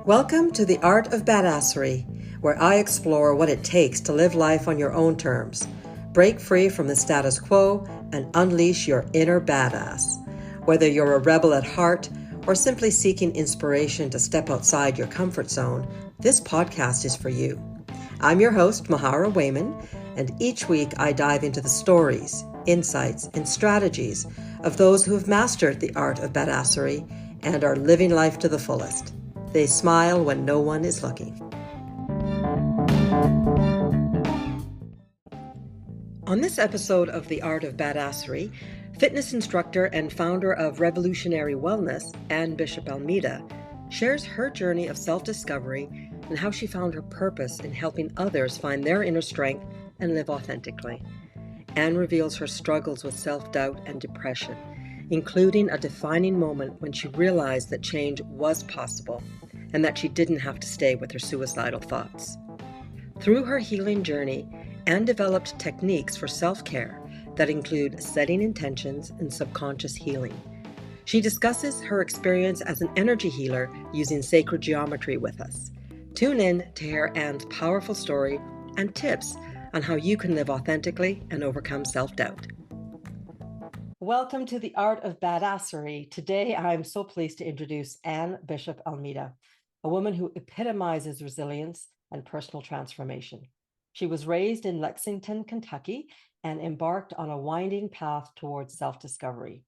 Welcome to the Art of Badassery, where I explore what it takes to live life on your own terms, break free from the status quo, and unleash your inner badass. Whether you're a rebel at heart or simply seeking inspiration to step outside your comfort zone, this podcast is for you. I'm your host, Mahara Wayman, and each week I dive into the stories, insights, and strategies of those who have mastered the art of badassery and are living life to the fullest. They smile when no one is looking. On this episode of The Art of Badassery, fitness instructor and founder of Revolutionary Wellness, Bishop Almeida, shares her journey of self-discovery and how she found her purpose in helping others find their inner strength and live authentically. Anne reveals her struggles with self-doubt and depression, including a defining moment when she realized that change was possible and that she didn't have to stay with her suicidal thoughts. Through her healing journey, Anne developed techniques for self-care that include setting intentions and subconscious healing. She discusses her experience as an energy healer using sacred geometry with us. Tune in to hear Anne's powerful story and tips on how you can live authentically and overcome self-doubt. Welcome to the Art of Badassery. Today, I'm so pleased to introduce Anne Bishop Almeida, a woman who epitomizes resilience and personal transformation. She was raised in Lexington, Kentucky, and embarked on a winding path towards self-discovery.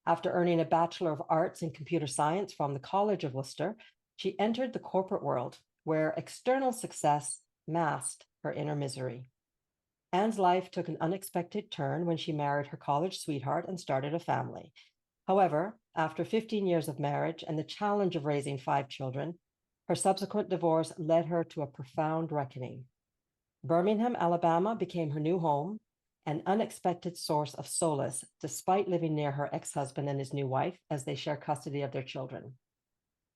After earning a Bachelor of Arts in Computer Science from the College of Wooster, she entered the corporate world, where external success masked her inner misery. Anne's life took an unexpected turn when she married her college sweetheart and started a family. However, after 15 years of marriage and the challenge of raising 5 children, her subsequent divorce led her to a profound reckoning. Birmingham, Alabama became her new home, an unexpected source of solace, despite living near her ex-husband and his new wife as they share custody of their children.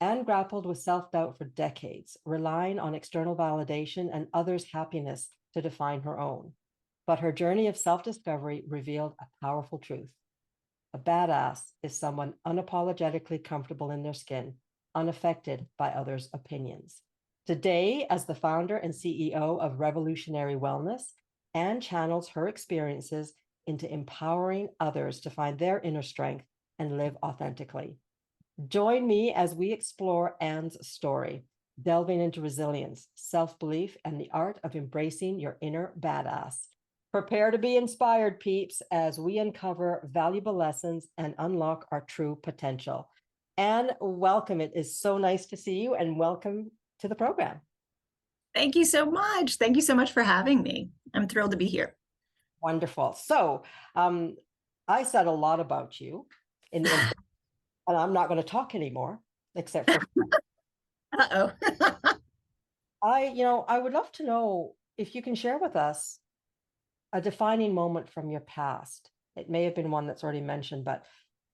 Anne grappled with self-doubt for decades, relying on external validation and others' happiness to define her own. But her journey of self-discovery revealed a powerful truth. A badass is someone unapologetically comfortable in their skin, unaffected by others' opinions. Today, as the founder and CEO of Revolutionary Wellness, Anne channels her experiences into empowering others to find their inner strength and live authentically. Join me as we explore Anne's story, delving into resilience, self-belief, and the art of embracing your inner badass. Prepare to be inspired, peeps, as we uncover valuable lessons and unlock our true potential. Anne, welcome. It is so nice to see you, and welcome to the program. Thank you so much. Thank you so much for having me. I'm thrilled to be here. Wonderful. So I said a lot about you, and I'm not going to talk anymore, except for Uh-oh. I would love to know if you can share with us a defining moment from your past. It may have been one that's already mentioned, but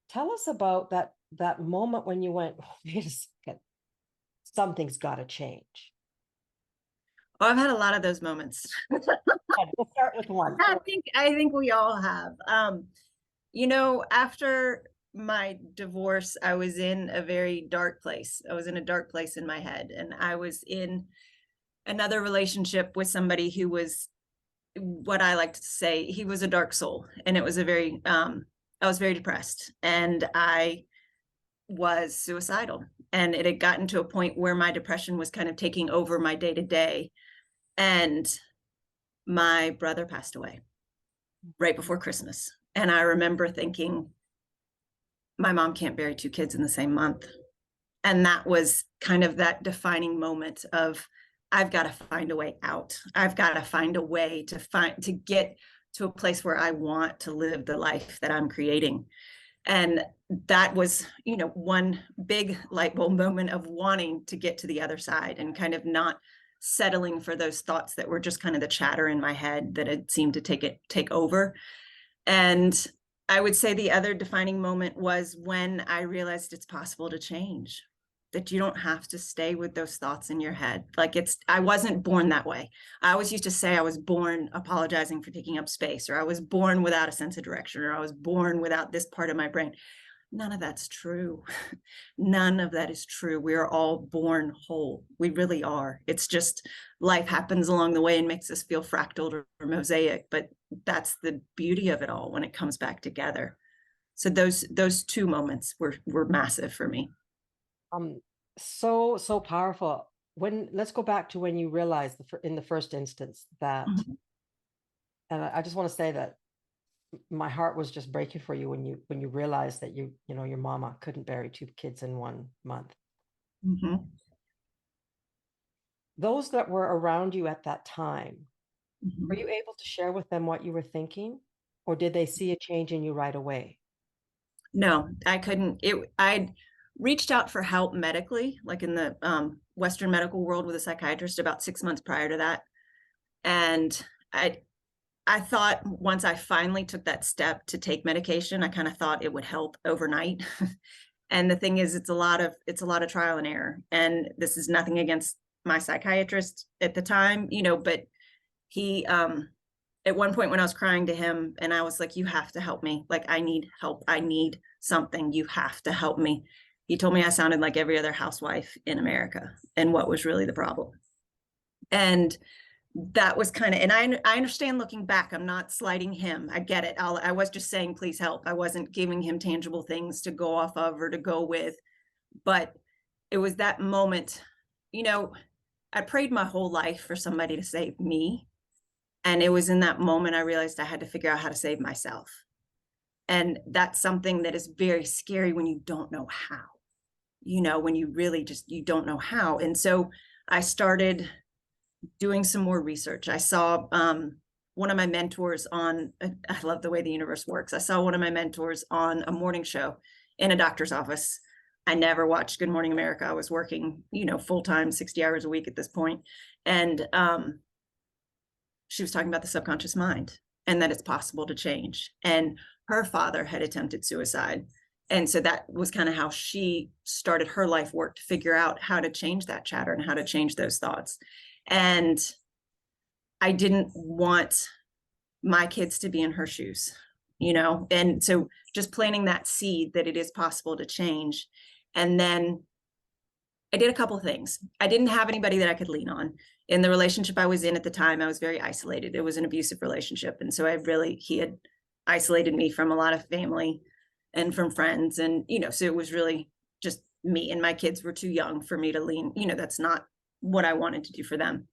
tell us about that moment when you went, wait a second, something's got to change. Well, I've had a lot of those moments. We'll start with one. I think we all have. After my divorce, I was in a very dark place. I was in a dark place in my head, and I was in another relationship with somebody who was, what I like to say, he was a dark soul, and it was I was very depressed, and I was suicidal, and it had gotten to a point where my depression was kind of taking over my day-to-day. And my brother passed away right before Christmas. And I remember thinking, my mom can't bury 2 kids in the same month. And that was kind of that defining moment of, I've got to find a way out. I've got to find a way to get to a place where I want to live the life that I'm creating. And that was, one big light bulb moment of wanting to get to the other side and kind of not settling for those thoughts that were just kind of the chatter in my head that had seemed to take over. And I would say the other defining moment was when I realized it's possible to change, that you don't have to stay with those thoughts in your head. I wasn't born that way. I always used to say I was born apologizing for taking up space, or I was born without a sense of direction, or I was born without this part of my brain. None of that's true. None of that is true. We are all born whole. We really are. It's just life happens along the way and makes us feel fractaled or mosaic, but that's the beauty of it all when it comes back together. So those two moments were massive for me. Um, so powerful. When let's go back to when you realized in the first instance that, Mhm. and I just want to say that my heart was just breaking for you when you realized that your mama couldn't bury two kids in 1 month. Mhm. Those that were around you at that time, were Mhm. you able to share with them what you were thinking, or did they see a change in you right away? No, I couldn't. I'd reached out for help medically, like in the Western medical world with a psychiatrist about 6 months prior to that. And I thought once I finally took that step to take medication, I kind of thought it would help overnight. And the thing is, it's a lot of trial and error. And this is nothing against my psychiatrist at the time, but he at one point when I was crying to him and I was like, you have to help me. Like, I need help. I need something. You have to help me. He told me I sounded like every other housewife in America and what was really the problem. And that was kind of, and I understand looking back, I'm not slighting him. I get it. I was just saying, please help. I wasn't giving him tangible things to go off of or to go with. But it was that moment, you know, I prayed my whole life for somebody to save me. And it was in that moment I realized I had to figure out how to save myself. And that's something that is very scary when you don't know how, when you really just, you don't know how. And so I started doing some more research. I saw one of my mentors on, I love the way the universe works. I saw one of my mentors on a morning show in a doctor's office. I never watched Good Morning America. I was working, full time, 60 hours a week at this point. And she was talking about the subconscious mind and that it's possible to change. And her father had attempted suicide. And so that was kind of how she started her life work to figure out how to change that chatter and how to change those thoughts. And I didn't want my kids to be in her shoes, And so just planting that seed that it is possible to change. And then I did a couple of things. I didn't have anybody that I could lean on. In the relationship I was in at the time, I was very isolated. It was an abusive relationship. And so he had isolated me from a lot of family and from friends. And, so it was really just me, and my kids were too young for me to lean, that's not what I wanted to do for them.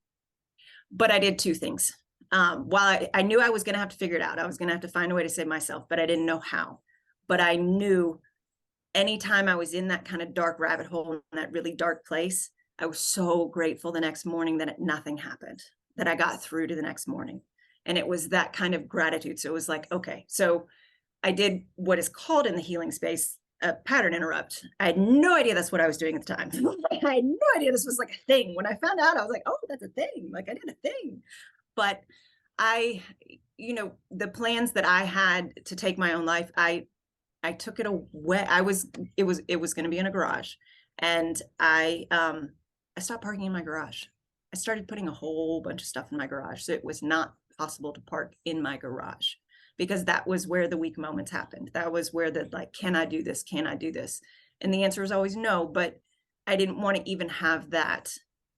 But I did two things. While I knew I was going to have to figure it out, I was going to have to find a way to save myself, but I didn't know how. But I knew anytime I was in that kind of dark rabbit hole, in that really dark place, I was so grateful the next morning that nothing happened, that I got through to the next morning. And it was that kind of gratitude. So it was like, okay, so I did what is called in the healing space a pattern interrupt. I had no idea that's what I was doing at the time. I had no idea this was like a thing. When I found out, I was like, oh, that's a thing. Like, I did a thing. But I, the plans that I had to take my own life, I took it away. It was going to be in a garage, and I stopped parking in my garage. I started putting a whole bunch of stuff in my garage, so it was not possible to park in my garage, because that was where the weak moments happened. That was where the, like, can I do this? Can I do this? And the answer was always no, but I didn't want to even have that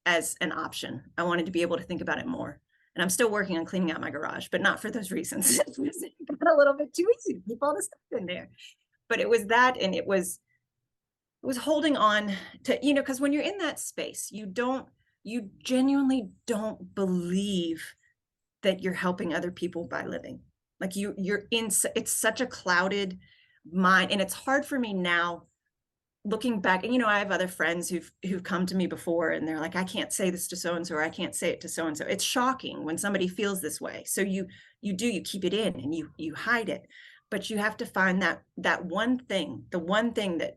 as an option. I wanted to be able to think about it more. And I'm still working on cleaning out my garage, but not for those reasons. It got a little bit too easy to keep all the stuff in there. But it was that, and it was holding on to, because when you're in that space, you genuinely don't believe that you're helping other people by living. Like, you're in, it's such a clouded mind. And it's hard for me now looking back. And I have other friends who've come to me before, and they're like, I can't say this to so and so, or I can't say it to so and so. It's shocking when somebody feels this way. So you keep it in, and you hide it. But you have to find that one thing, the one thing that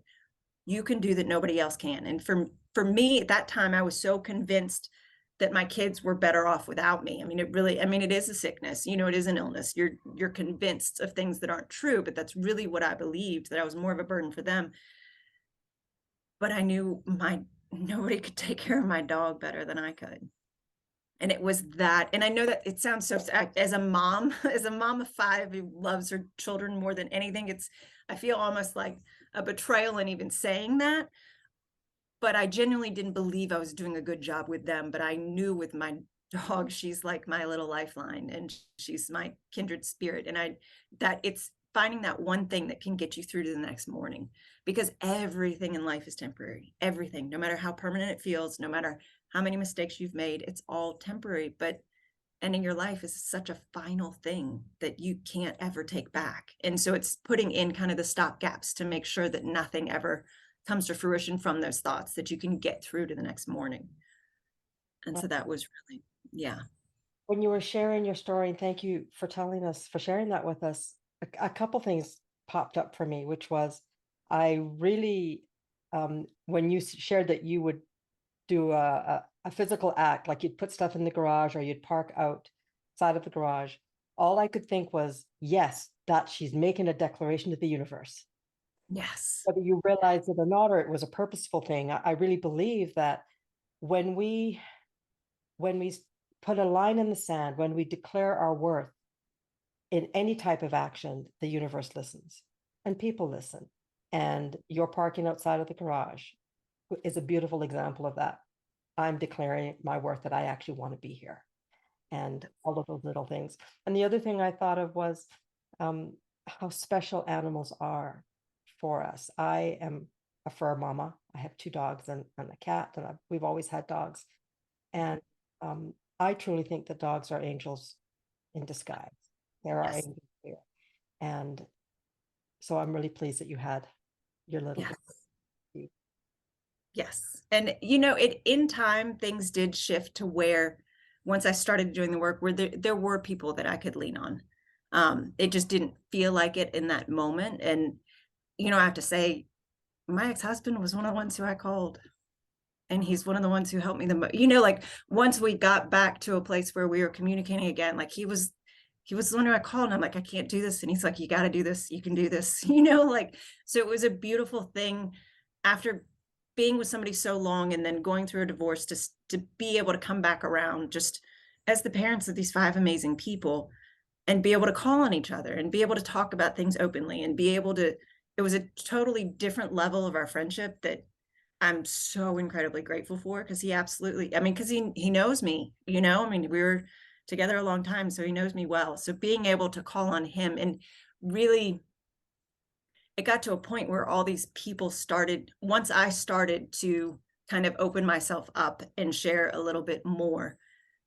you can do that nobody else can. And for me at that time, I was so convinced that my kids were better off without me. I mean, it is a sickness, it is an illness. You're convinced of things that aren't true, but that's really what I believed, that I was more of a burden for them. But I knew nobody could take care of my dog better than I could. And it was that, and I know that it sounds so as a mom, as a mom of 5 who loves her children more than anything, I feel almost like a betrayal in even saying that. But I genuinely didn't believe I was doing a good job with them. But I knew with my dog, she's like my little lifeline, and she's my kindred spirit. And that it's finding that one thing that can get you through to the next morning, because everything in life is temporary. Everything, no matter how permanent it feels, no matter how many mistakes you've made, it's all temporary. But ending your life is such a final thing that you can't ever take back. And so it's putting in kind of the stop gaps to make sure that nothing ever comes to fruition from those thoughts, that you can get through to the next morning. And so that was really, yeah. When you were sharing your story, and thank you for telling us, for sharing that with us, a couple things popped up for me, which was I really, when you shared that you would do a physical act, like you'd put stuff in the garage or you'd park outside of the garage, all I could think was, yes, that she's making a declaration to the universe. Yes. Whether you realize it or not, or it was a purposeful thing, I really believe that when we put a line in the sand, when we declare our worth in any type of action, the universe listens and people listen. And your parking outside of the garage is a beautiful example of that. I'm declaring my worth that I actually want to be here, and all of those little things. And the other thing I thought of was how special animals are for us. I am a fur mama. I have 2 dogs and a cat, and we've always had dogs. And I truly think that dogs are angels in disguise. There are Yes. angels here. And so I'm really pleased that you had your little Yes. baby. Yes. And it in time, things did shift to where once I started doing the work, where there were people that I could lean on. It just didn't feel like it in that moment. And I have to say, my ex-husband was one of the ones who I called. And he's one of the ones who helped me the most. Like once we got back to a place where we were communicating again, like he was the one who I called, and I'm like, I can't do this. And he's like, you got to do this. You can do this, like, so it was a beautiful thing after being with somebody so long and then going through a divorce to be able to come back around just as the parents of these 5 amazing people, and be able to call on each other and be able to talk about things openly and be able to, it was a totally different level of our friendship that I'm so incredibly grateful for, because he absolutely, I mean, because he knows me, I mean, we were together a long time, so he knows me well. So being able to call on him, and really, it got to a point where all these people started, once I started to kind of open myself up and share a little bit more,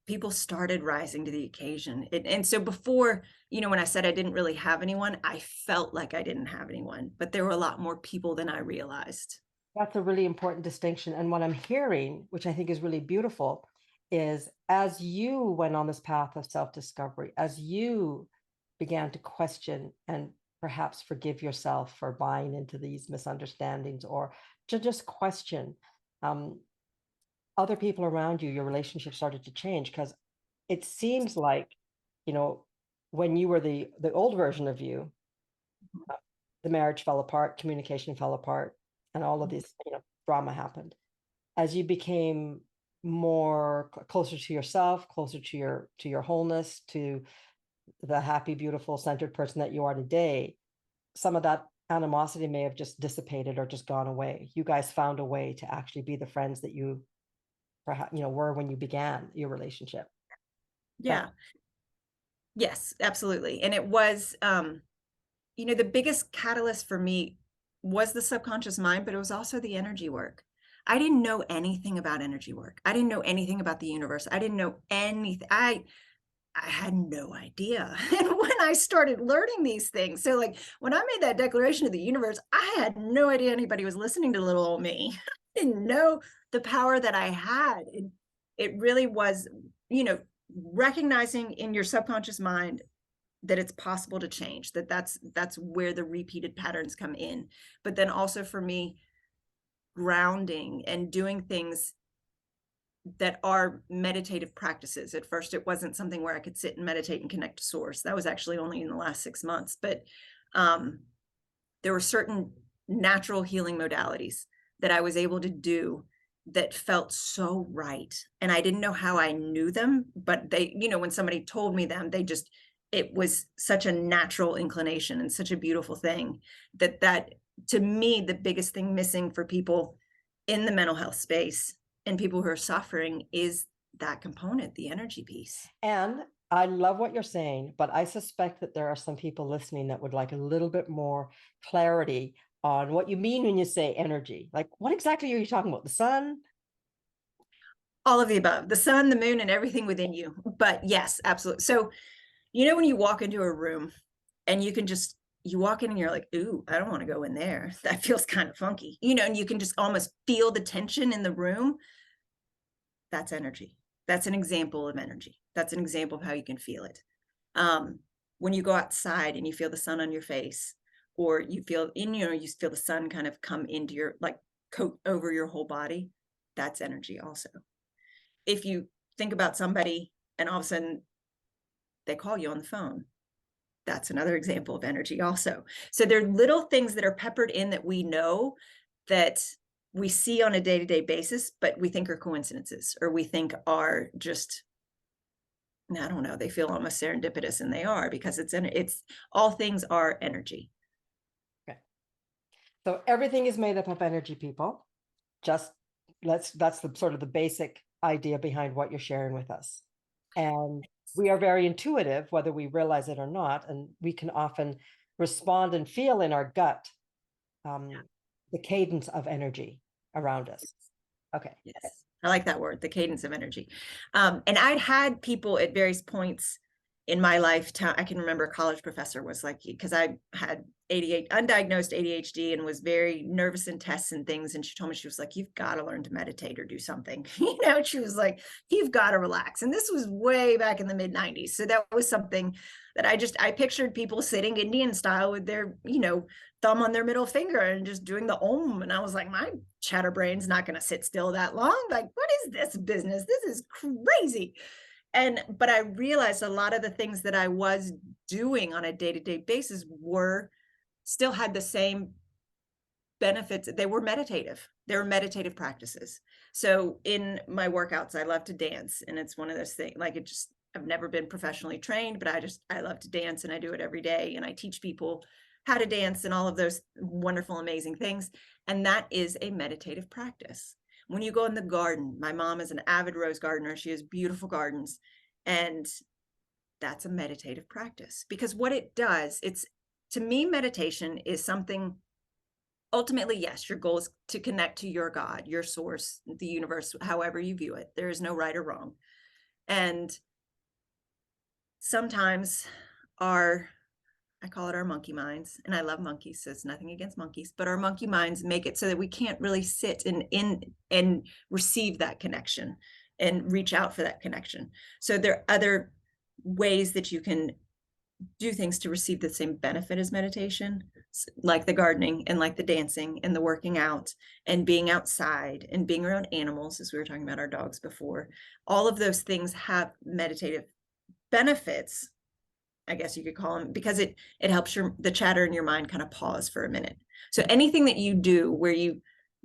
people started rising to the occasion. And so before, when I said I didn't really have anyone, I felt like I didn't have anyone, but there were a lot more people than I realized. That's a really important distinction. And what I'm hearing, which I think is really beautiful, is as you went on this path of self-discovery, as you began to question and perhaps forgive yourself for buying into these misunderstandings, or to just question other people around you, your relationship started to change, because it seems like, you know, when you were the old version of you, the marriage fell apart, communication fell apart, and all of this, drama happened. As you became more closer to yourself, closer to your wholeness, to the happy, beautiful, centered person that you are today, some of that animosity may have just dissipated or just gone away. You guys found a way to actually be the friends that you perhaps were when you began your relationship. That Yeah. Yes, absolutely. And it was, the biggest catalyst for me was the subconscious mind, but it was also the energy work. I didn't know anything about energy work. I didn't know anything about the universe. I didn't know anything. I had no idea. And when I started learning these things, so like when I made that declaration to the universe, I had no idea anybody was listening to little old me. I didn't know the power that I had. It really was, recognizing in your subconscious mind that it's possible to change, that's where the repeated patterns come in. But then also for me, grounding and doing things that are meditative practices. At first, it wasn't something where I could sit and meditate and connect to source. That was actually only in the last 6 months. But there were certain natural healing modalities that I was able to do that felt so right. And I didn't know how I knew them, but they, when somebody told me them, it was such a natural inclination and such a beautiful thing that to me, the biggest thing missing for people in the mental health space and people who are suffering is that component, the energy piece. And I love what you're saying, but I suspect that there are some people listening that would like a little bit more clarity on what you mean when you say energy. Like, what exactly are you talking about? The sun? All of the above, the sun, the moon, and everything within you. But yes, absolutely. So, when you walk into a room and you walk in and you're like, ooh, I don't want to go in there. That feels kind of funky, and you can just almost feel the tension in the room. That's energy. That's an example of energy. That's an example of how you can feel it. When you go outside and you feel the sun on your face, or you feel you feel the sun kind of come into your like coat over your whole body, that's energy also. If you think about somebody and all of a sudden they call you on the phone, that's another example of energy also. So there are little things that are peppered in that we know that we see on a day-to-day basis, but we think are coincidences, or we think are just, I don't know, they feel almost serendipitous, and they are, because it's all things are energy. Okay. So everything is made up of energy, people. Just that's the sort of the basic idea behind what you're sharing with us. And we are very intuitive, whether we realize it or not, and we can often respond and feel in our gut the cadence of energy around us. Okay. Yes, I like that word, the cadence of energy. And I'd had people at various points in my lifetime. I can remember a college professor was like, because I had undiagnosed ADHD, and was very nervous in tests and things. And she told me, she was like, you've got to learn to meditate or do something. She was like, you've got to relax. And this was way back in the mid 90s. So that was something that I pictured people sitting Indian style with their, thumb on their middle finger and just doing the om. And I was like, my chatterbrain's not going to sit still that long. Like, what is this business? This is crazy. But I realized a lot of the things that I was doing on a day-to-day basis still had the same benefits. They were meditative. They were meditative practices. So in my workouts, I love to dance. And it's one of those things, like, I've never been professionally trained, but I love to dance, and I do it every day. And I teach people how to dance and all of those wonderful, amazing things. And that is a meditative practice. When you go in the garden, my mom is an avid rose gardener. She has beautiful gardens. And that's a meditative practice, because what it does, to me, meditation is something, ultimately, yes, your goal is to connect to your God, your source, the universe, however you view it. There is no right or wrong. And sometimes I call it our monkey minds, and I love monkeys, so it's nothing against monkeys, but our monkey minds make it so that we can't really sit and receive that connection and reach out for that connection. So there are other ways that you can do things to receive the same benefit as meditation, like the gardening and like the dancing and the working out and being outside and being around animals, as we were talking about our dogs before. All of those things have meditative benefits, I guess you could call them, because it helps the chatter in your mind kind of pause for a minute. So anything that you do where you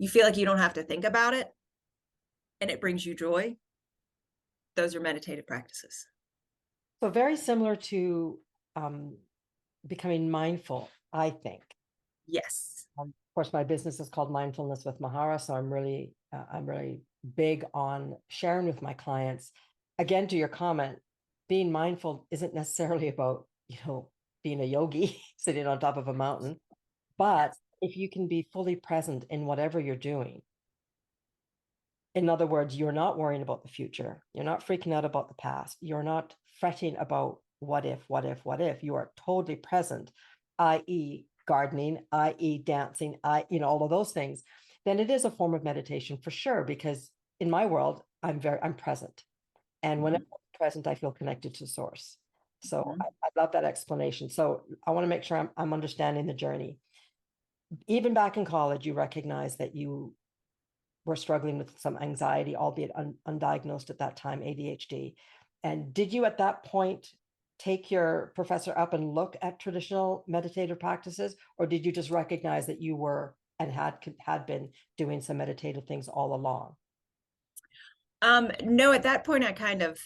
feel like you don't have to think about it and it brings you joy, those are meditative practices. So very similar to becoming mindful, I think. Yes. Of course, my business is called Mindfulness with Mahara, so I'm really big on sharing with my clients. Again, to your comment, being mindful isn't necessarily about being a yogi sitting on top of a mountain, but if you can be fully present in whatever you're doing. In other words, you're not worrying about the future. You're not freaking out about the past. You're not fretting about what if. You are totally present, i.e. gardening, i.e. dancing, all of those things. Then it is a form of meditation for sure, because in my world, I'm present. And whenever I'm present, I feel connected to source. So I love that explanation. So I want to make sure I'm understanding the journey. Even back in college, you recognize that you were struggling with some anxiety, albeit undiagnosed at that time, ADHD. And did you at that point take your professor up and look at traditional meditative practices, or did you just recognize that you were and had been doing some meditative things all along? No, at that point I kind of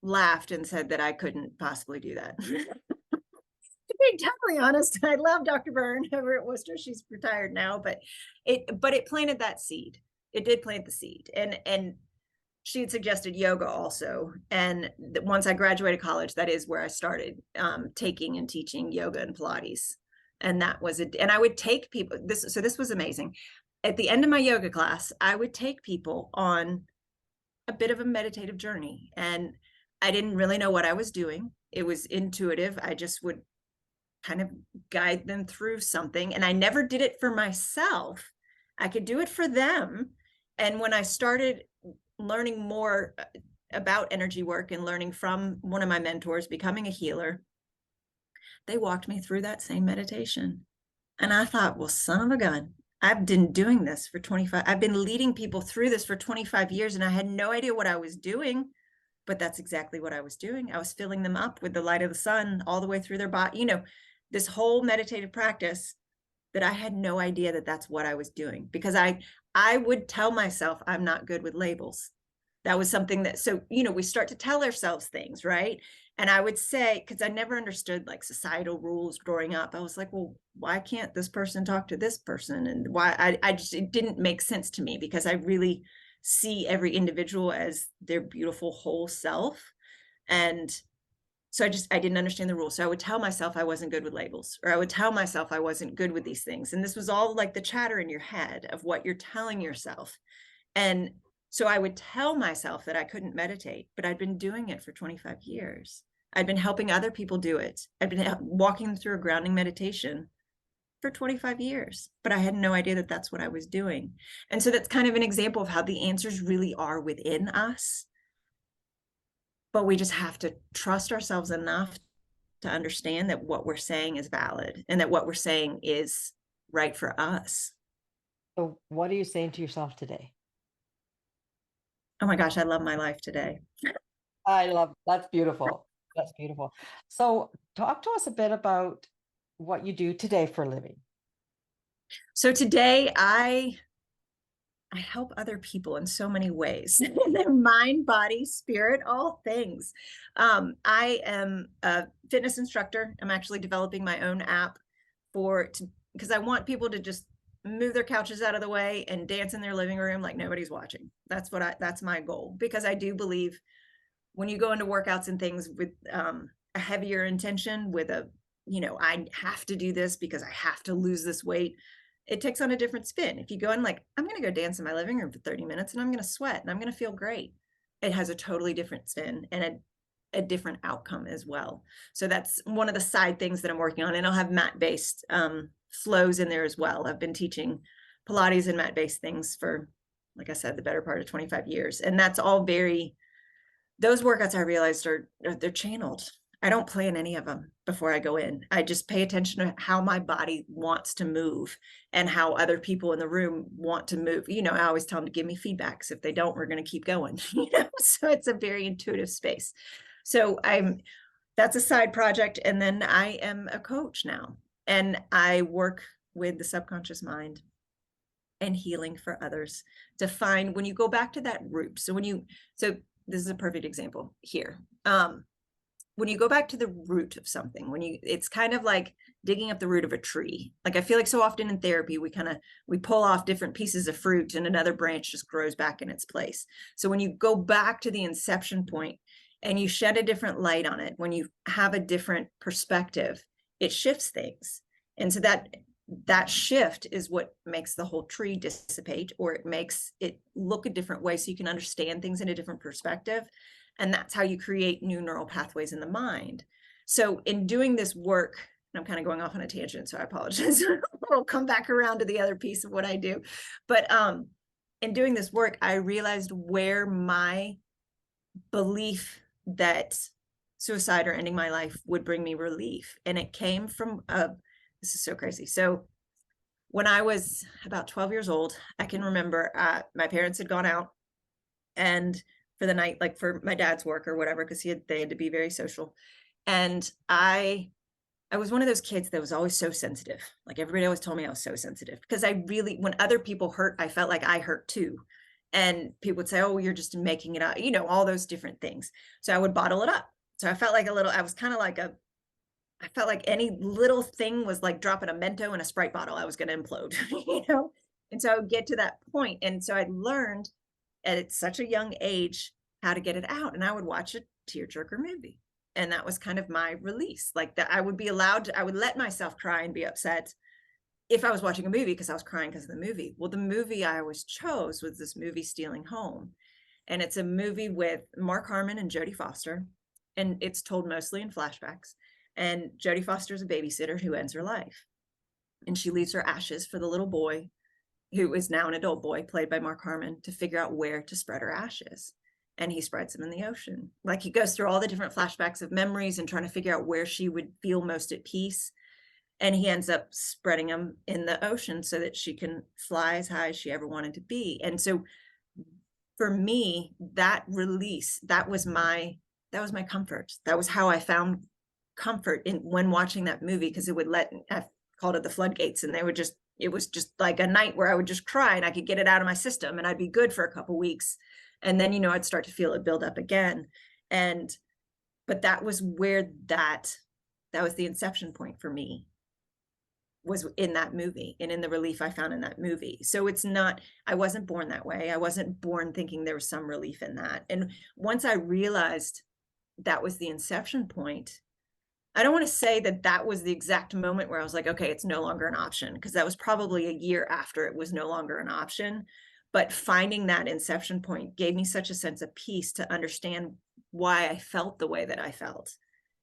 laughed and said that I couldn't possibly do that. To be totally honest, I love Dr. Byrne over at Wooster. She's retired now, but it planted that seed. It did plant the seed. And she had suggested yoga also. And once I graduated college, that is where I started taking and teaching yoga and Pilates. And that was it. And I would take people so this was amazing. At the end of my yoga class, I would take people on a bit of a meditative journey. And I didn't really know what I was doing. It was intuitive. I just would kind of guide them through something. And I never did it for myself. I could do it for them. And when I started learning more about energy work and learning from one of my mentors, becoming a healer, they walked me through that same meditation. And I thought, well, son of a gun, I've been doing this for 25. I've been leading people through this for 25 years, and I had no idea what I was doing. But that's exactly what I was doing. I was filling them up with the light of the sun all the way through their body. This whole meditative practice that I had no idea that that's what I was doing, because I would tell myself I'm not good with labels. That was something that, so, we start to tell ourselves things, right? And I would say, because I never understood like societal rules growing up, I was like, well, why can't this person talk to this person? And why I just, it didn't make sense to me, because I really see every individual as their beautiful whole self. And so I didn't understand the rules. So I would tell myself I wasn't good with labels, or I would tell myself I wasn't good with these things. And this was all like the chatter in your head of what you're telling yourself. And so I would tell myself that I couldn't meditate, but I'd been doing it for 25 years. I'd been helping other people do it. I'd been walking them through a grounding meditation for 25 years, but I had no idea that that's what I was doing. And so that's kind of an example of how the answers really are within us. But we just have to trust ourselves enough to understand that what we're saying is valid and that what we're saying is right for us. So, what are you saying to yourself today? Oh my gosh, I love my life today. I love that's beautiful. That's beautiful. So, talk to us a bit about what you do today for a living. So today I help other people in so many ways. Their mind, body, spirit, all things. I am a fitness instructor. I'm actually developing my own app because I want people to just move their couches out of the way and dance in their living room like nobody's watching. That's my goal, because I do believe when you go into workouts and things with a heavier intention, with I have to do this because I have to lose this weight, it takes on a different spin. If you go in like, I'm going to go dance in my living room for 30 minutes and I'm going to sweat and I'm going to feel great, it has a totally different spin and a different outcome as well. So that's one of the side things that I'm working on. And I'll have mat-based flows in there as well. I've been teaching Pilates and mat-based things for, like I said, the better part of 25 years. And that's all those workouts I realized they're channeled. I don't plan any of them before I go in. I just pay attention to how my body wants to move and how other people in the room want to move. I always tell them to give me feedbacks. If they don't, we're going to keep going. So it's a very intuitive space. So that's a side project. And then I am a coach now, and I work with the subconscious mind and healing for others to find when you go back to that root. So this is a perfect example here. When you go back to the root of something, it's kind of like digging up the root of a tree. Like I feel like so often in therapy, we pull off different pieces of fruit and another branch just grows back in its place. So when you go back to the inception point and you shed a different light on it, when you have a different perspective, it shifts things. And so that shift is what makes the whole tree dissipate, or it makes it look a different way so you can understand things in a different perspective. And that's how you create new neural pathways in the mind. So in doing this work, and I'm kind of going off on a tangent, so I apologize. We'll come back around to the other piece of what I do. But in doing this work, I realized where my belief that suicide or ending my life would bring me relief. And it came from this is so crazy. So when I was about 12 years old, I can remember my parents had gone out and for the night, like for my dad's work or whatever, because they had to be very social. And I was one of those kids that was always so sensitive. Like everybody always told me I was so sensitive, because when other people hurt, I felt like I hurt too. And people would say, oh, you're just making it up, all those different things. So I would bottle it up. So I felt like I was kind of like I felt like any little thing was like dropping a Mento in a Sprite bottle. I was going to implode, And so I would get to that point. And so I learned at such a young age how to get it out. And I would watch a tearjerker movie. And that was kind of my release. Like that I would be allowed to, I would let myself cry and be upset if I was watching a movie because I was crying because of the movie. Well, the movie I always chose was this movie, Stealing Home. And it's a movie with Mark Harmon and Jodie Foster. And it's told mostly in flashbacks. And Jodie Foster is a babysitter who ends her life. And she leaves her ashes for the little boy, who is now an adult boy, played by Mark Harmon, to figure out where to spread her ashes. And he spreads them in the ocean. Like he goes through all the different flashbacks of memories and trying to figure out where she would feel most at peace. And he ends up spreading them in the ocean so that she can fly as high as she ever wanted to be. And so for me, that release, that was my comfort. That was how I found comfort in when watching that movie, because it would I called it the floodgates, and it was just like a night where I would just cry and I could get it out of my system and I'd be good for a couple weeks. And then, I'd start to feel it build up again. But that was where that was the inception point for me, was in that movie and in the relief I found in that movie. So it's not, I wasn't born that way. I wasn't born thinking there was some relief in that. And once I realized that was the inception point, I don't want to say that was the exact moment where I was like, okay, it's no longer an option, because that was probably a year after it was no longer an option. But finding that inception point gave me such a sense of peace to understand why I felt the way that I felt,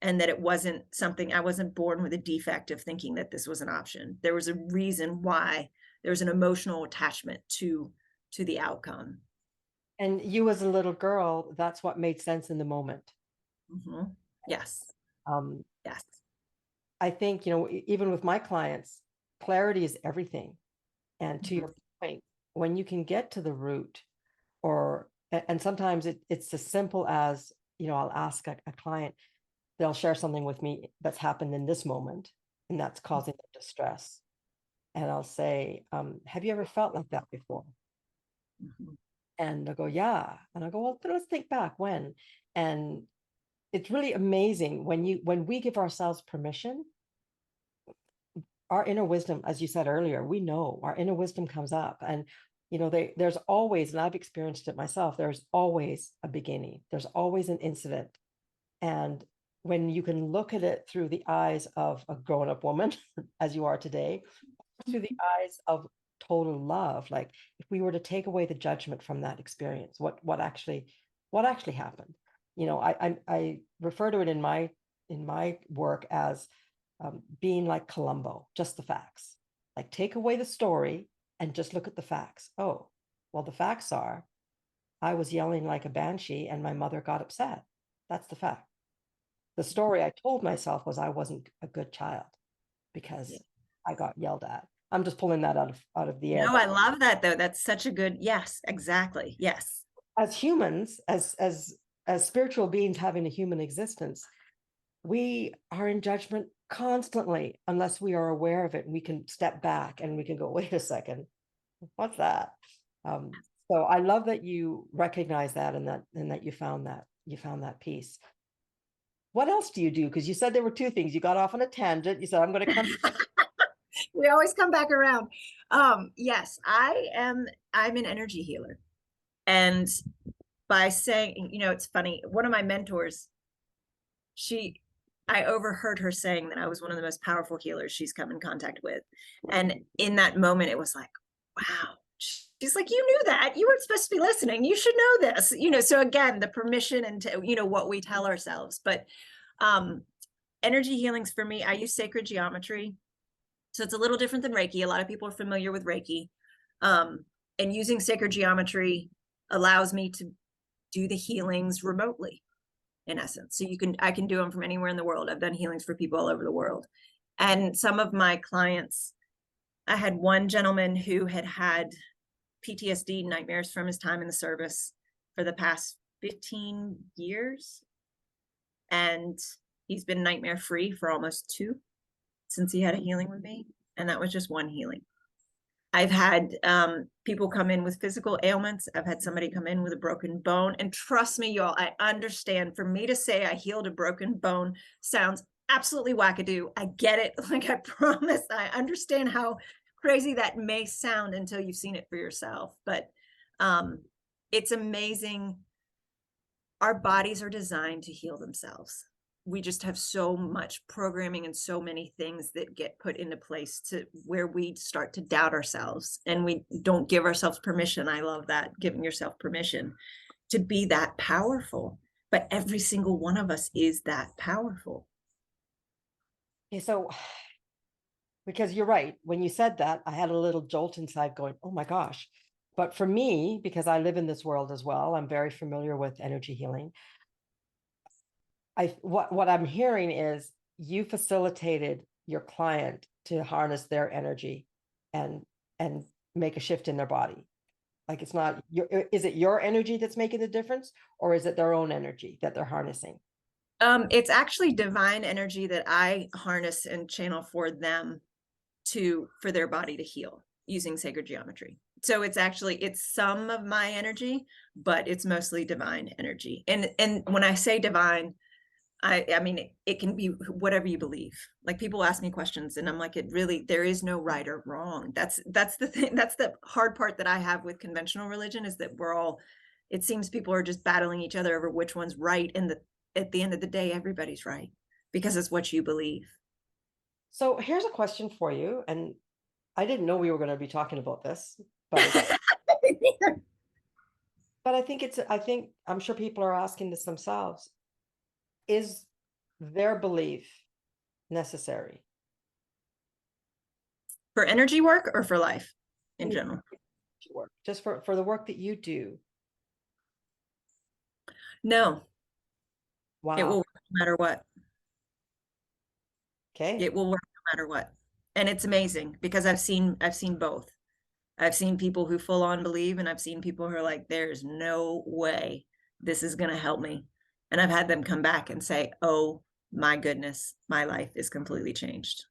and that it wasn't something, I wasn't born with a defect of thinking that this was an option. There was a reason why. There was an emotional attachment to the outcome. And you as a little girl, that's what made sense in the moment. Mm-hmm. Yes. Yes. I think, even with my clients, clarity is everything. And to your point, when you can get to the root, and sometimes it's as simple as, I'll ask a client, they'll share something with me that's happened in this moment, and that's causing them distress. And I'll say, have you ever felt like that before? Mm-hmm. And they'll go, yeah. And I go, well, let's think back when. And it's really amazing when we give ourselves permission, our inner wisdom, as you said earlier, we know our inner wisdom comes up. And there's always, and I've experienced it myself, there's always a beginning, there's always an incident. And when you can look at it through the eyes of a grown-up woman, as you are today, through the eyes of total love, like if we were to take away the judgment from that experience, what actually happened. I refer to it in my work as being like Columbo, just the facts. Like take away the story and just look at the facts. Oh, well, the facts are I was yelling like a banshee and my mother got upset. That's the fact. The story I told myself was I wasn't a good child because I got yelled at. I'm just pulling that out of the air. No, I love that though. That's such a good, yes, exactly. Yes. As humans, as spiritual beings having a human existence, we are in judgment constantly unless we are aware of it, and we can step back and we can go, wait a second, what's that? So I love that you recognize that, and that you found that peace. What else do you do? Because you said there were two things. You got off on a tangent. You said, I'm going to come. We always come back around. Yes, I'm an energy healer. And by saying, it's funny, one of my mentors, I overheard her saying that I was one of the most powerful healers she's come in contact with. And in that moment, it was like, wow. She's like, you knew that. You weren't supposed to be listening. You should know this. So again, the permission and what we tell ourselves. But energy healings for me, I use sacred geometry. So it's a little different than Reiki. A lot of people are familiar with Reiki. And using sacred geometry allows me to do the healings remotely, in essence. So I can do them from anywhere in the world. I've done healings for people all over the world. And some of my clients, I had one gentleman who had PTSD, nightmares from his time in the service for the past 15 years. And he's been nightmare free for almost 2 since he had a healing with me. And that was just one healing. I've had people come in with physical ailments. I've had somebody come in with a broken bone. And trust me, y'all, I understand. For me to say I healed a broken bone sounds absolutely wackadoo. I get it. Like, I promise, I understand how crazy that may sound until you've seen it for yourself. But it's amazing. Our bodies are designed to heal themselves. We just have so much programming and so many things that get put into place to where we start to doubt ourselves, and we don't give ourselves permission. I love that, giving yourself permission to be that powerful. But every single one of us is that powerful. Okay, so because you're right, when you said that, I had a little jolt inside going, oh my gosh. But for me, because I live in this world as well, I'm very familiar with energy healing. What I'm hearing is you facilitated your client to harness their energy and and make a shift in their body. Like, it's not your, is it your energy that's making the difference, or is it their own energy that they're harnessing? It's actually divine energy that I harness and channel for them for their body to heal using sacred geometry. So it's some of my energy, but it's mostly divine energy. And when I say divine, I mean, it can be whatever you believe. Like, people ask me questions and I'm like, there is no right or wrong. That's the thing. That's the hard part that I have with conventional religion, is that it seems people are just battling each other over which one's right. And at the end of the day, everybody's right because it's what you believe. So here's a question for you, and I didn't know we were going to be talking about this, but but I think I'm sure people are asking this themselves. Is their belief necessary? For energy work or for life in Any general? work, just for the work that you do. No, it will Wow. work no matter what. Okay. It will work no matter what. And it's amazing because I've seen both. I've seen people who full on believe, and I've seen people who are like, there's no way this is going to help me. And I've had them come back and say, oh my goodness, my life is completely changed.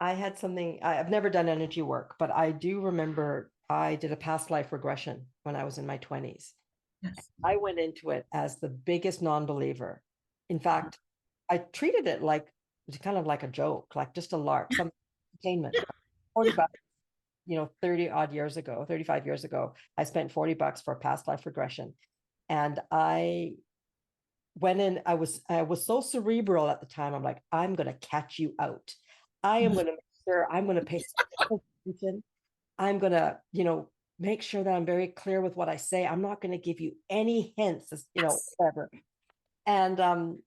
I've never done energy work, but I do remember I did a past life regression when I was in my 20s. Yes. I went into it as the biggest non-believer. In fact, I treated it like, kind of like a joke, like just a lark, some entertainment. 40 bucks, 30 odd years ago, 35 years ago, I spent 40 bucks for a past life regression. And I went in, I was so cerebral at the time. I'm like, I'm gonna catch you out. I am gonna make sure I'm gonna pay attention. I'm gonna, make sure that I'm very clear with what I say. I'm not gonna give you any hints, Yes. whatever. And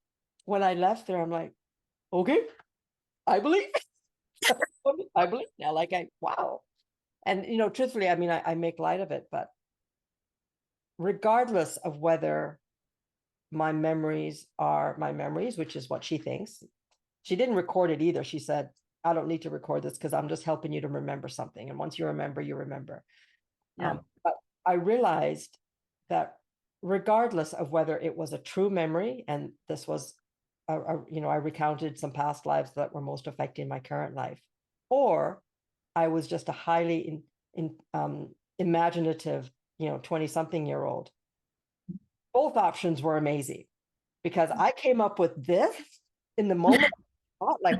when I left there, I'm like, okay, I believe. I believe now. Like, wow. And truthfully, I mean, I make light of it, but regardless of whether my memories are my memories, which is what she thinks. She didn't record it either. She said, I don't need to record this because I'm just helping you to remember something. And once you remember, you remember. Yeah. But I realized that regardless of whether it was a true memory, and this was, I recounted some past lives that were most affecting my current life, or I was just a highly imaginative, 20-something-year-old. Both options were amazing because I came up with this in the moment, like,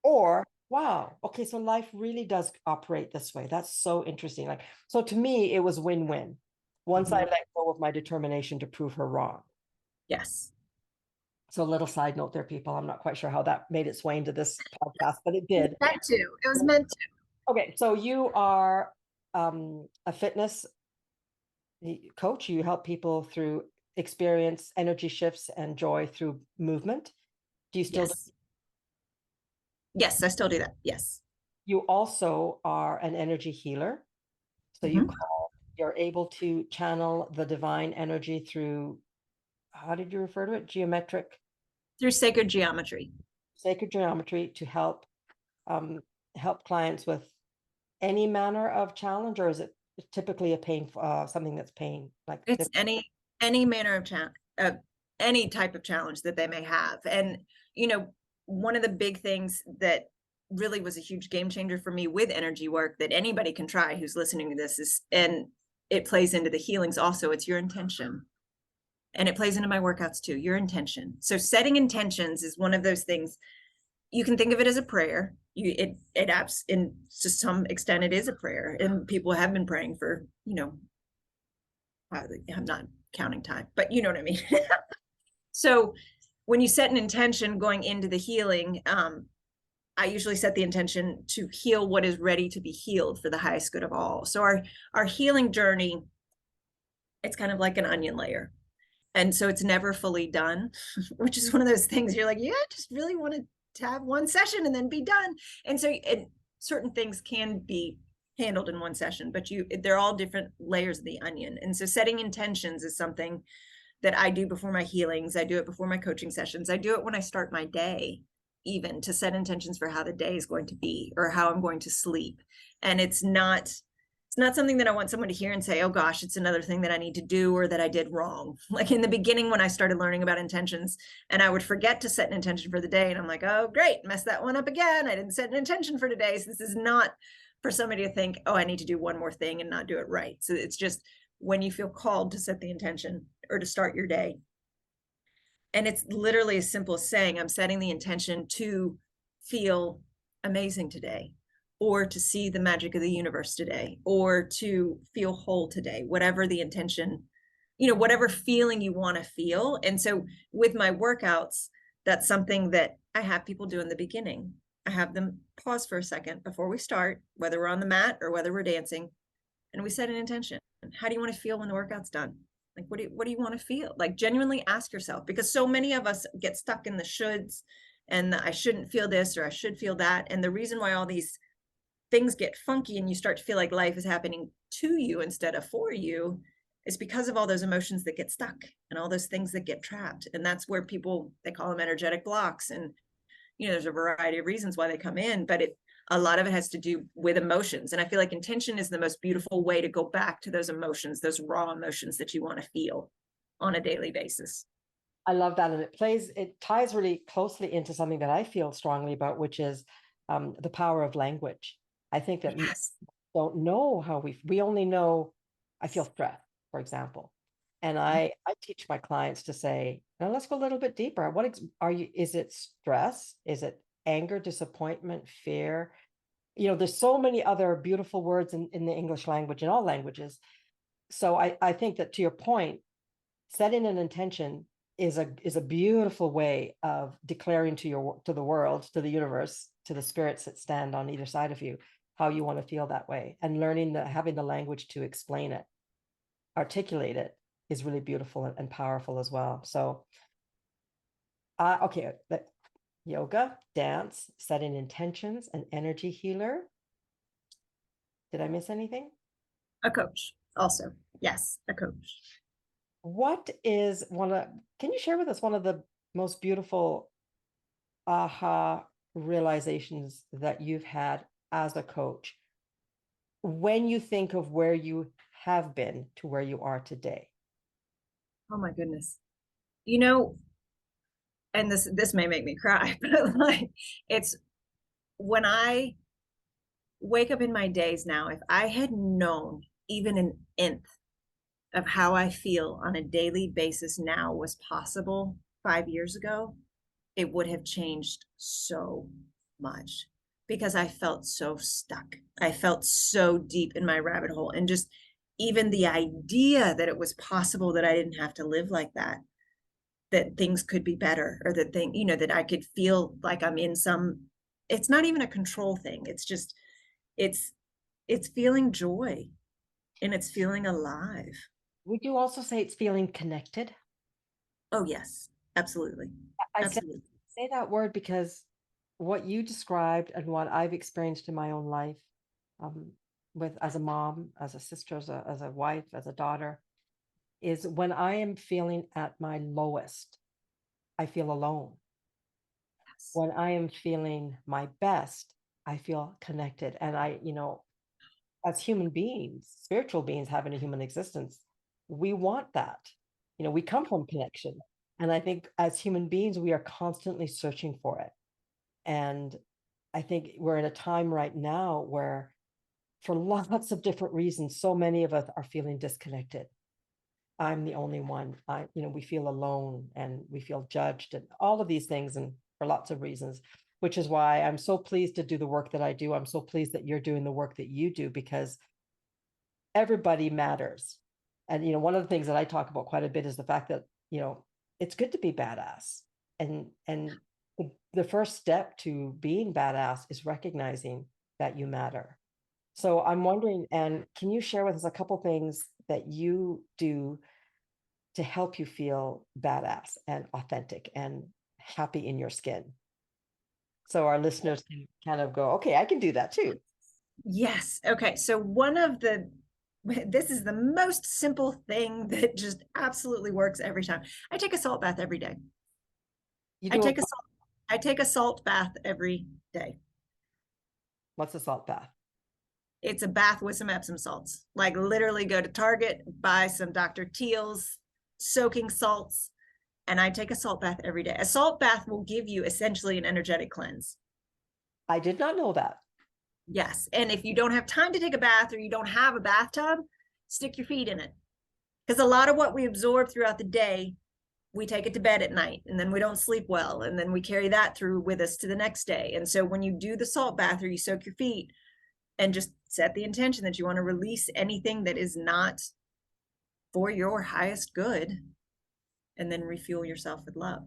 or wow, okay, so life really does operate this way. That's so interesting. Like, so to me, it was win-win once I let go of my determination to prove her wrong. Yes. So a little side note there, people. I'm not quite sure how that made its way into this podcast, but it It did. was meant to. It was meant to. Okay, so you are a fitness coach. You help people through experience energy shifts and joy through movement. Do you still do? Yes. Yes, I still do that. Yes. You also are an energy healer. So Mhm. you're able to channel the divine energy through, how did you refer to it? Geometric, Through sacred geometry. sacred geometry to um, help clients with any manner of challenge, or is it typically a pain, something that's pain, like It's any manner of any type of challenge that they may have. And one of the big things that really was a huge game changer for me with energy work that anybody can try who's listening to this is, and it plays into the healings also, it's your intention. And it plays into my workouts too, your intention. So setting intentions is one of those things. You can think of it as a prayer. It apps in to some extent it is a prayer, and people have been praying for, I'm not counting time, but you know what I mean. So when you set an intention going into the healing, I usually set the intention to heal what is ready to be healed for the highest good of all. So our healing journey, it's kind of like an onion layer. And so it's never fully done, which is one of those things you're like, yeah, I just really want to have one session and then be done. And so certain things can be handled in one session, but they're all different layers of the onion. And so setting intentions is something that I do before my healings. I do it before my coaching sessions. I do it when I start my day, even to set intentions for how the day is going to be or how I'm going to sleep. And it's not something that I want someone to hear and say, oh gosh, it's another thing that I need to do or that I did wrong. Like in the beginning, when I started learning about intentions, and I would forget to set an intention for the day. And I'm like, oh, great, messed that one up again. I didn't set an intention for today. So this is not for somebody to think, oh, I need to do one more thing and not do it right. So it's just when you feel called to set the intention or to start your day. And it's literally as simple as saying, I'm setting the intention to feel amazing today, or to see the magic of the universe today, or to feel whole today, whatever the intention, whatever feeling you want to feel. And so with my workouts, that's something that I have people do in the beginning. I have them pause for a second before we start, whether we're on the mat or whether we're dancing, and we set an intention. How do you want to feel when the workout's done? Like, what do you want to feel? Like, genuinely ask yourself, because so many of us get stuck in the shoulds and I shouldn't feel this or I should feel that. And the reason why all these things get funky and you start to feel like life is happening to you instead of for you is because of all those emotions that get stuck and all those things that get trapped. And that's where they call them energetic blocks. And, there's a variety of reasons why they come in, but a lot of it has to do with emotions. And I feel like intention is the most beautiful way to go back to those emotions, those raw emotions that you want to feel on a daily basis. I love that. And it ties really closely into something that I feel strongly about, which is the power of language. I think that yes. don't know how we only know, I feel stress, for example. And I teach my clients to say, now let's go a little bit deeper. Is it stress? Is it anger, disappointment, fear? There's so many other beautiful words in the English language, in all languages. So I think that, to your point, setting an intention is a beautiful way of declaring to the world, to the universe, to the spirits that stand on either side of you, how you want to feel that way, and having the language to explain it, articulate it, is really beautiful and powerful as well. So, okay, yoga, dance, setting intentions, an energy healer. Did I miss anything? A coach also. Yes, a coach. Can you share with us one of the most beautiful aha realizations that you've had as a coach when you think of where you have been to where you are today? Oh my goodness. And this may make me cry, but like, it's when I wake up in my days now, if I had known even an nth of how I feel on a daily basis now was possible 5 years ago, it would have changed so much, because I felt so stuck. I felt so deep in my rabbit hole, and just even the idea that it was possible that I didn't have to live like that things could be better, or that I could feel like I'm in it's not even a control thing. It's just, it's feeling joy and it's feeling alive. Would you also say it's feeling connected? Oh yes, absolutely. I Absolutely. say that word because what you described and what I've experienced in my own life, um, as a mom, as a sister, as a wife, as a daughter, is when I am feeling at my lowest, I feel alone. Yes. When I am feeling my best, I feel connected. And as human beings, spiritual beings having a human existence, we want that. We come from connection. And I think as human beings, we are constantly searching for it. And I think we're in a time right now where, for lots of different reasons, so many of us are feeling disconnected. I'm the only one. We feel alone and we feel judged and all of these things, and for lots of reasons, which is why I'm so pleased to do the work that I do. I'm so pleased that you're doing the work that you do, because everybody matters. And, one of the things that I talk about quite a bit is the fact that, it's good to be badass. And the first step to being badass is recognizing that you matter. So I'm wondering, and can you share with us a couple things that you do to help you feel badass and authentic and happy in your skin? So our listeners can kind of go, okay, I can do that too. Yes. Okay. So this is the most simple thing that just absolutely works every time. I take a salt bath every day. You I do a, take a salt, I take a salt bath every day. what's a salt bath? It's a bath with some Epsom salts. Like literally go to Target, buy some Dr. Teal's soaking salts, and I take a salt bath every day. A salt bath will give you essentially an energetic cleanse. I did not know that. Yes. And if you don't have time to take a bath or you don't have a bathtub, stick your feet in it. Because a lot of what we absorb throughout the day, we take it to bed at night and then we don't sleep well. And then we carry that through with us to the next day. And so when you do the salt bath or you soak your feet and just set the intention that you want to release anything that is not for your highest good, and then refuel yourself with love.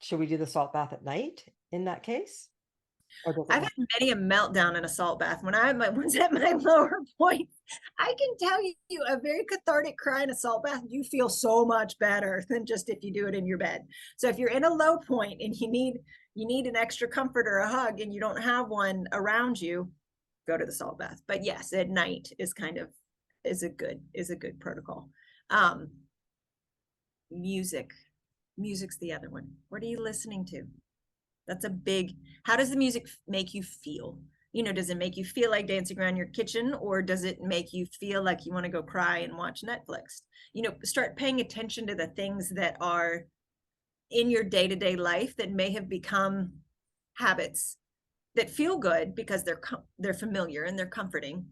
Should we do the salt bath at night in that case? Or does it I've have, had many a meltdown in a salt bath. When I was at my lower point, I can tell you a very cathartic cry in a salt bath, you feel so much better than just if you do it in your bed. So if you're in a low point and you need an extra comfort or a hug and you don't have one around you, go to the salt bath. But yes, at night is a good protocol. Music. Music's the other one. What are you listening to? That's a big, how does the music make you feel? Does it make you feel like dancing around your kitchen, or does it make you feel like you want to go cry and watch Netflix? Start paying attention to the things that are in your day-to-day life that may have become habits that feel good because they're familiar and they're comforting,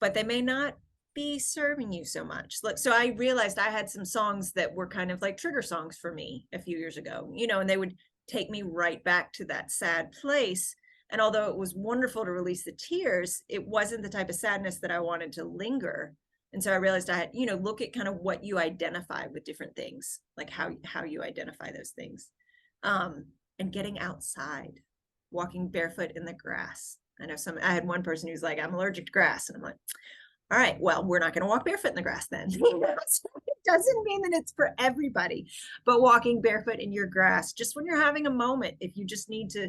but they may not be serving you so much. So I realized I had some songs that were kind of like trigger songs for me a few years ago, and they would take me right back to that sad place. And although it was wonderful to release the tears, it wasn't the type of sadness that I wanted to linger. And so I realized I had, look at kind of what you identify with different things, like how you identify those things. And getting outside, walking barefoot in the grass. I had one person who's like, I'm allergic to grass. And I'm like, all right, well, we're not going to walk barefoot in the grass then. So it doesn't mean that it's for everybody, but walking barefoot in your grass, just when you're having a moment, if you just need to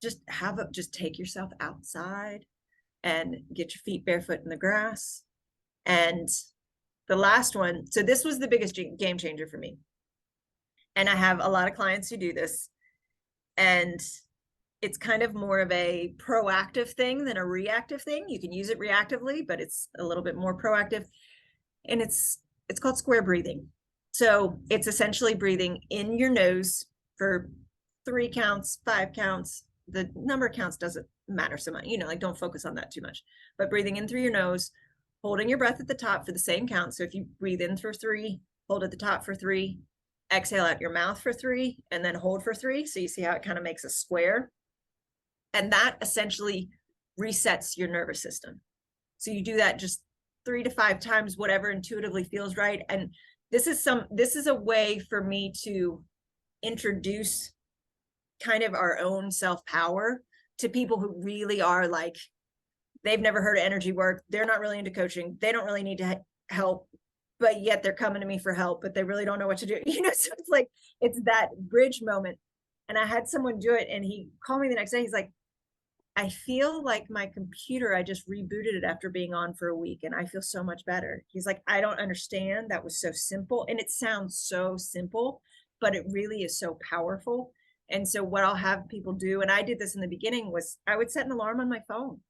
just take yourself outside and get your feet barefoot in the grass. And the last one, so this was the biggest game changer for me. And I have a lot of clients who do this, and it's kind of more of a proactive thing than a reactive thing. You can use it reactively, but it's a little bit more proactive. And it's called square breathing. So it's essentially breathing in your nose for 3 counts, 5 counts. The number of counts doesn't matter so much, like don't focus on that too much, but breathing in through your nose, holding your breath at the top for the same count. So if you breathe in for 3, hold at the top for 3, exhale out your mouth for 3, and then hold for 3. So you see how it kind of makes a square. And that essentially resets your nervous system. So you do that just 3 to 5 times, whatever intuitively feels right. And this is a way for me to introduce kind of our own self-power to people who really are like, they've never heard of energy work. They're not really into coaching. They don't really need to help, but yet they're coming to me for help, but they really don't know what to do. So it's like, it's that bridge moment. And I had someone do it, and he called me the next day. He's like, I feel like my computer, I just rebooted it after being on for a week, and I feel so much better. He's like, I don't understand. That was so simple. And it sounds so simple, but it really is so powerful. And so what I'll have people do, and I did this in the beginning, was I would set an alarm on my phone.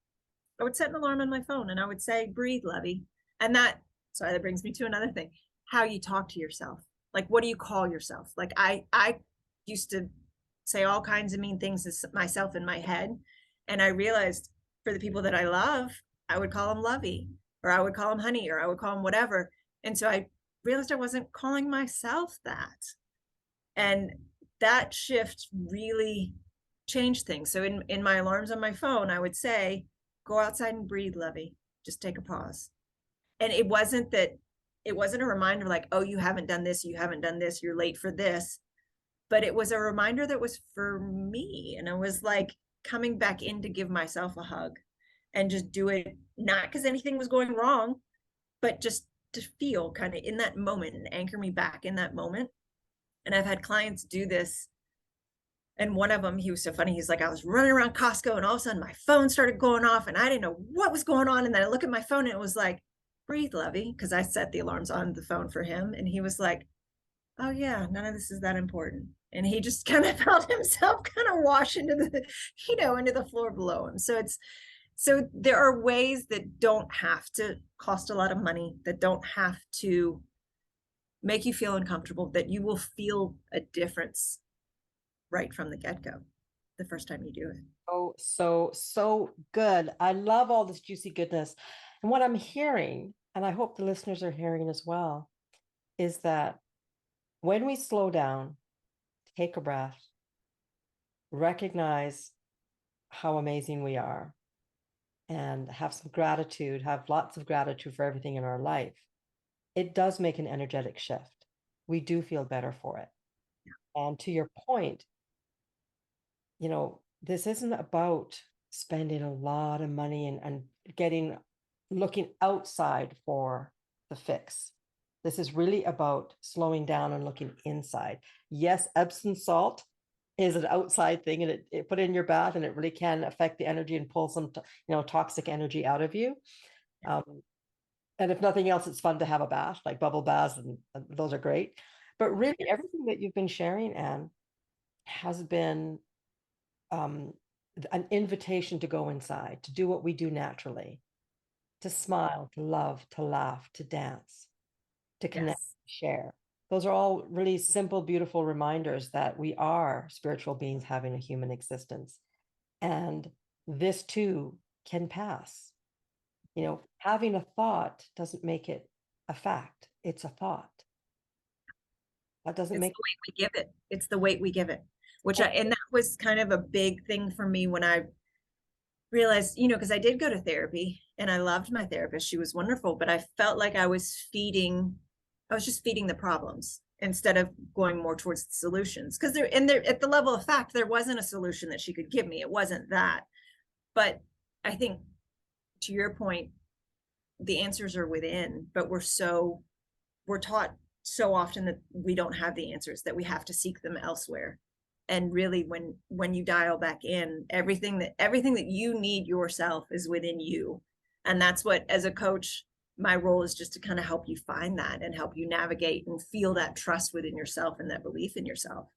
And I would say, breathe, Levy. And that brings me to another thing, how you talk to yourself. Like, what do you call yourself? Like I used to say all kinds of mean things to myself in my head. And I realized for the people that I love, I would call them lovey, or I would call them honey, or I would call them whatever. And so I realized I wasn't calling myself that. And that shift really changed things. So in my alarms on my phone, I would say, go outside and breathe, lovey. Just take a pause. And it wasn't a reminder like, oh, you haven't done this, you're late for this. But it was a reminder that was for me. And I was like coming back in to give myself a hug and just do it, not because anything was going wrong, but just to feel kind of in that moment and anchor me back in that moment. And I've had clients do this. And one of them, he was so funny. He's like, I was running around Costco and all of a sudden my phone started going off and I didn't know what was going on. And then I look at my phone and it was like, breathe, lovey, because I set the alarms on the phone for him. And he was like, oh yeah, none of this is that important. And he just kind of felt himself kind of wash into the, into the floor below him. So there are ways that don't have to cost a lot of money, that don't have to make you feel uncomfortable, that you will feel a difference right from the get-go the first time you do it. Oh, so good. I love all this juicy goodness. And what I'm hearing, and I hope the listeners are hearing as well, is that when we slow down, take a breath, recognize how amazing we are, and have some gratitude, have lots of gratitude for everything in our life, it does make an energetic shift. We do feel better for it. And to your point, this isn't about spending a lot of money and looking outside for the fix. This is really about slowing down and looking inside. Yes, Epsom salt is an outside thing, and it put it in your bath, and it really can affect the energy and pull some, toxic energy out of you. And if nothing else, it's fun to have a bath, like bubble baths, and those are great. But really, everything that you've been sharing, Anne, has been an invitation to go inside, to do what we do naturally, to smile, to love, to laugh, to dance, to connect, Yes. share. Those are all really simple, beautiful reminders that we are spiritual beings having a human existence. And this too can pass. Having a thought doesn't make it a fact. It's a thought. That doesn't It's make the weight we give it. It's the weight we give it, and that was kind of a big thing for me when I realized, because I did go to therapy and I loved my therapist. She was wonderful, but I felt like I was just feeding the problems instead of going more towards the solutions. Because there at the level of fact, there wasn't a solution that she could give me. It wasn't that. But I think to your point, the answers are within, but we're taught so often that we don't have the answers, that we have to seek them elsewhere. And really, when you dial back in, everything that you need yourself is within you. And that's what, as a coach, my role is just to kind of help you find that and help you navigate and feel that trust within yourself and that belief in yourself.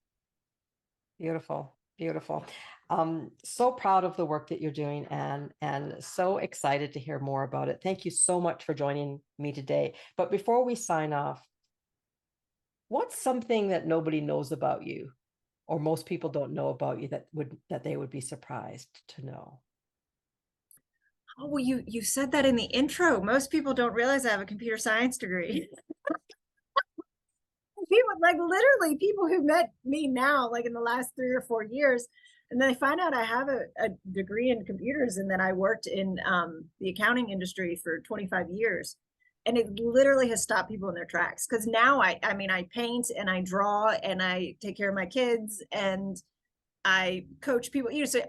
Beautiful, beautiful. So proud of the work that you're doing, and so excited to hear more about it. Thank you so much for joining me today. But before we sign off, what's something that nobody knows about you, or most people don't know about you, that they would be surprised to know? Oh, well, you said that in the intro. Most people don't realize I have a computer science degree. People, like, literally people who met me now, like in the last 3 or 4 years, and then they find out I have a degree in computers and that I worked in the accounting industry for 25 years. And it literally has stopped people in their tracks, because now I mean, I paint and I draw and I take care of my kids and I coach people, so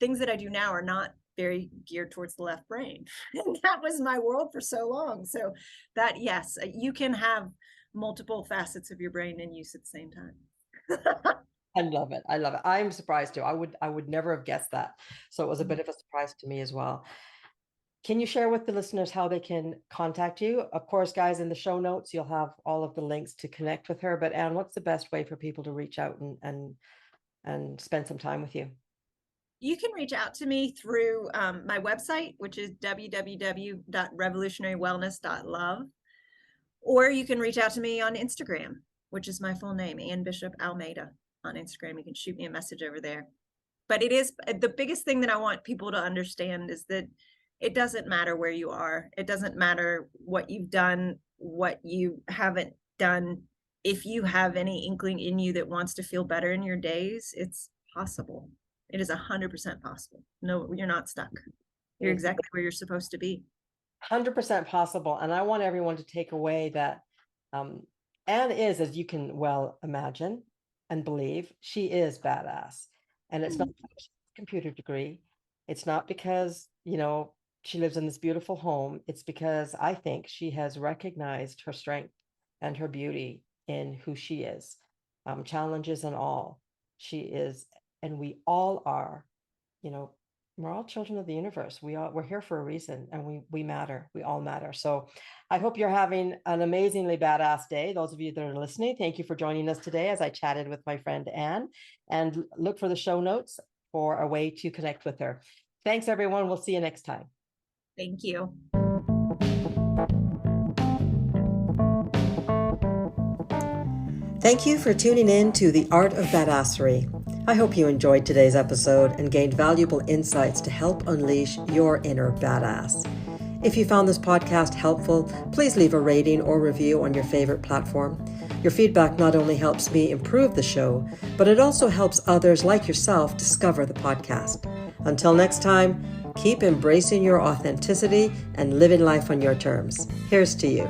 things that I do now are not very geared towards the left brain. And that was my world for so long. So that, yes, you can have multiple facets of your brain in use at the same time. I love it. I love it. I'm surprised too. I would never have guessed that. So it was a bit of a surprise to me as well. Can you share with the listeners how they can contact you? Of course, guys, in the show notes, you'll have all of the links to connect with her. But Anne, what's the best way for people to reach out and spend some time with you? You can reach out to me through my website, which is www.revolutionarywellness.love, or you can reach out to me on Instagram, which is my full name, Anne Bishop Almeida. on Instagram. You can shoot me a message over there. But it is the biggest thing that I want people to understand is that it doesn't matter where you are. It doesn't matter what you've done, what you haven't done. If you have any inkling in you that wants to feel better in your days, it's possible. It is 100% possible. No, you're not stuck. You're exactly where you're supposed to be. 100% possible. And I want everyone to take away that Anne is, as you can well imagine and believe, she is badass. And it's not because she has a computer degree. It's not because, she lives in this beautiful home. It's because I think she has recognized her strength and her beauty in who she is, challenges and all. She is, and we all are, we're all children of the universe. We're here for a reason, and we matter. We all matter. So I hope you're having an amazingly badass day. Those of you that are listening, thank you for joining us today as I chatted with my friend Anne, and look for the show notes for a way to connect with her. Thanks, everyone. We'll see you next time. Thank you. Thank you for tuning in to The Art of Badassery. I hope you enjoyed today's episode and gained valuable insights to help unleash your inner badass. If you found this podcast helpful, please leave a rating or review on your favorite platform. Your feedback not only helps me improve the show, but it also helps others like yourself discover the podcast. Until next time, keep embracing your authenticity and living life on your terms. Here's to you.